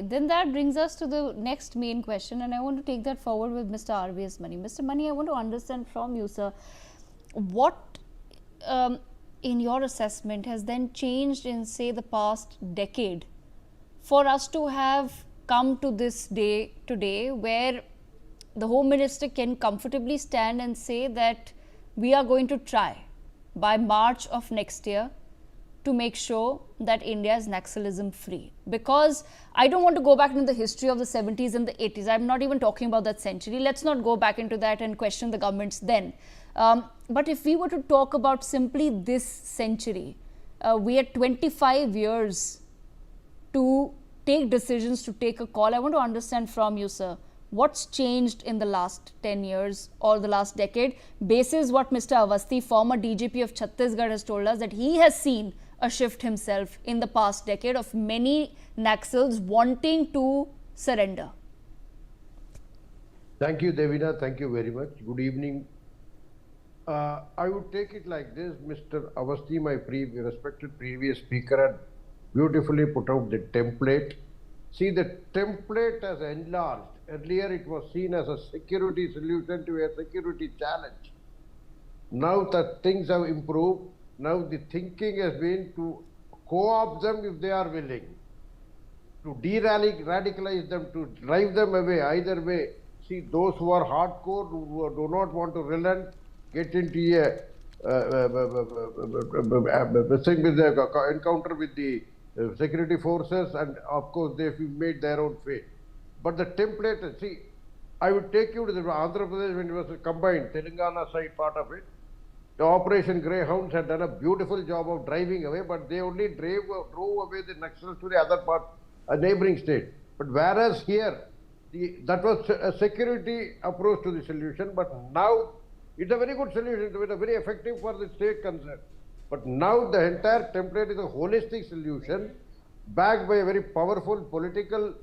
Then that brings us to the next main question, and I want to take that forward with Mr. RVS Mani. Mr. Mani, I want to understand from you, sir, what in your assessment has then changed in, say, the past decade for us to have come to this day today where the Home Minister can comfortably stand and say that we are going to try by March of next year to make sure that India is Naxalism free? Because I don't want to go back into the history of the 70s and the 80s. I'm not even talking about that century. Let's not go back into that and question the governments then. But if we were to talk about simply this century, we had 25 years to take decisions, to take a call. I want to understand from you, sir, what's changed in the last 10 years or the last decade, basis what Mr. Awasthi, former DGP of Chhattisgarh, has told us, that he has seen a shift himself in the past decade of many Naxals wanting to surrender. Thank you, Devina. Thank you very much. Good evening. I would take it like this. Mr. Awasthi, my respected previous speaker, had beautifully put out the template. See, the template has enlarged. Earlier, it was seen as a security solution to a security challenge. Now that things have improved, now the thinking has been to co-opt them if they are willing, to de-radicalize them, to drive them away, either way. See, those who are hardcore, who do not want to relent, get into a encounter with the security forces, and of course they've made their own fate. But the template, see, I would take you to the Andhra Pradesh when it was combined, Telangana side part of it. The Operation Greyhounds had done a beautiful job of driving away, but they only drove away the Naxals to the other part, a neighboring state. But whereas here, that was a security approach to the solution, but now it's a very good solution, it's very effective for the state concerned. But now the entire template is a holistic solution backed by a very powerful political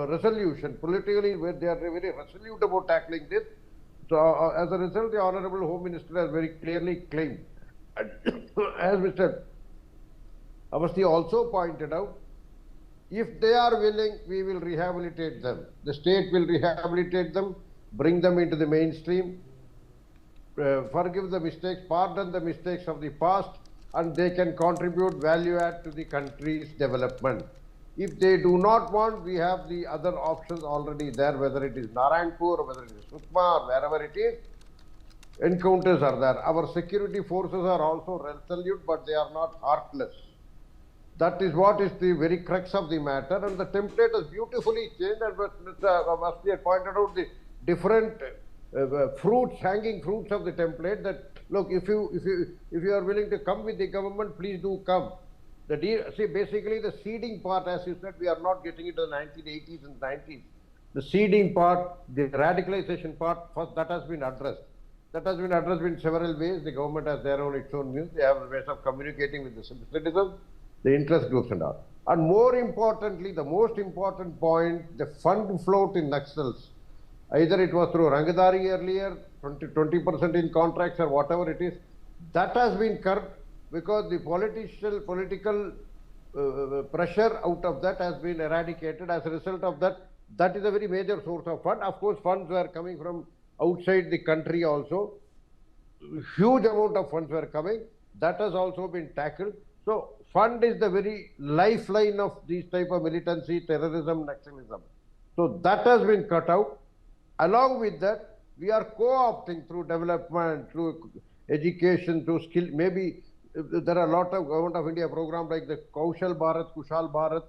resolution, politically where they are very resolute about tackling this. So as a result, the Honorable Home Minister has very clearly claimed. As Mr. Awasthi also pointed out, if they are willing, we will rehabilitate them. The state will rehabilitate them, bring them into the mainstream, forgive the mistakes, pardon the mistakes of the past, and they can contribute value add to the country's development. If they do not want, we have the other options already there, whether it is Narayanpur or whether it is Sukma or wherever it is. Encounters are there. Our security forces are also resolute, but they are not heartless. That is what is the very crux of the matter, and the template is beautifully changed. And Mr. Awasthi had pointed out the different hanging fruits of the template. That look, if you are willing to come with the government, please do come. See, basically the seeding part, as you said, we are not getting into the 1980s and 90s. The seeding part, the radicalization part, first that has been addressed. That has been addressed in several ways. The government has its own views. They have ways of communicating with the citizens, the interest groups and all. And more importantly, the most important point, the fund float in Naxals. Either it was through Rangadari earlier, 20% in contracts or whatever it is, that has been curbed because the political pressure out of that has been eradicated. As a result of that, that is a very major source of fund. Of course, funds were coming from outside the country also. Huge amount of funds were coming. That has also been tackled. So, fund is the very lifeline of these type of militancy, terrorism, Naxalism. So, that has been cut out. Along with that, we are co-opting through development, through education, through skill. Maybe there are a lot of Government of India programs like the Kaushal Bharat, Kushal Bharat,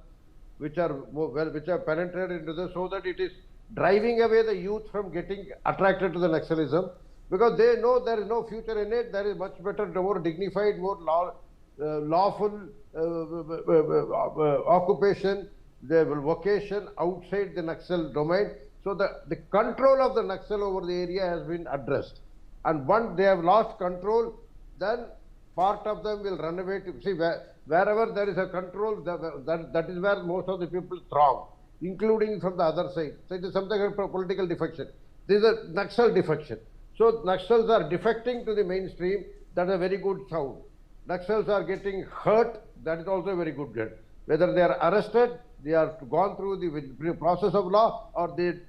which are penetrated into this, so that it is driving away the youth from getting attracted to the Naxalism, because they know there is no future in it. There is much better, more dignified, more lawful occupation, their vocation outside the Naxal domain. So the control of the Naxal over the area has been addressed. And once they have lost control, then part of them will run away to, see, wherever there is a control, that is where most of the people throng, including from the other side. So it is something like political defection. This is a Naxal defection. So Naxals are defecting to the mainstream. That is a very good sound. Naxals are getting hurt. That is also a very good good. Whether they are arrested they are gone through the process of law, or they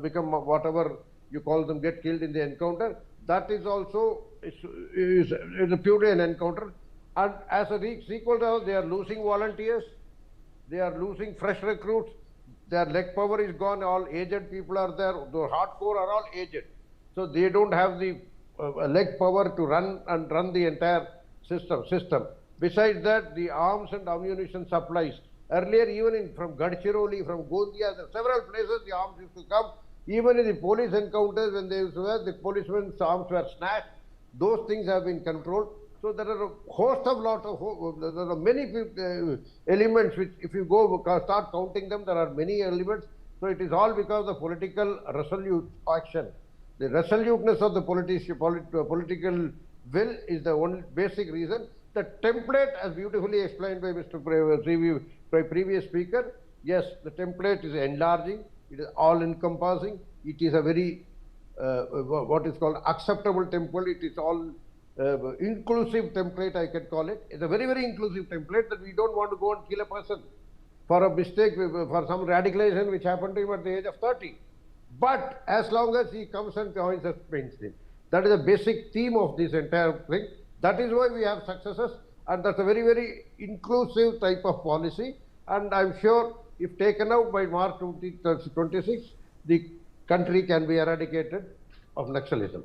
become whatever you call them, get killed in the encounter. That is also is purely an encounter. And as a sequel to that, they are losing volunteers, they are losing fresh recruits, their leg power is gone, all aged people are there, the hardcore are all aged. So they don't have the leg power to run the entire system. Besides that, the arms and ammunition supplies. Earlier, even from Gadchiroli, from Gondia, several places the arms used to come. Even in the police encounters, when they used to have, the policemen's arms were snatched. Those things have been controlled. So there are a host of there are many elements which, if you start counting them, there are many elements. So it is all because of political resolute action. The resoluteness of the political will is the only basic reason. The template, as beautifully explained by previous speaker, yes, the template is enlarging. It is all encompassing. It is a very what is called acceptable template. It is all inclusive template, I can call it. It's a very, very inclusive template that we don't want to go and kill a person for a mistake, for some radicalization which happened to him at the age of 30. But as long as he comes and joins us mainstream, that is the basic theme of this entire thing. That is why we have successes, and that's a very, very inclusive type of policy. And I'm sure if taken out by March 2026, the country can be eradicated of Naxalism.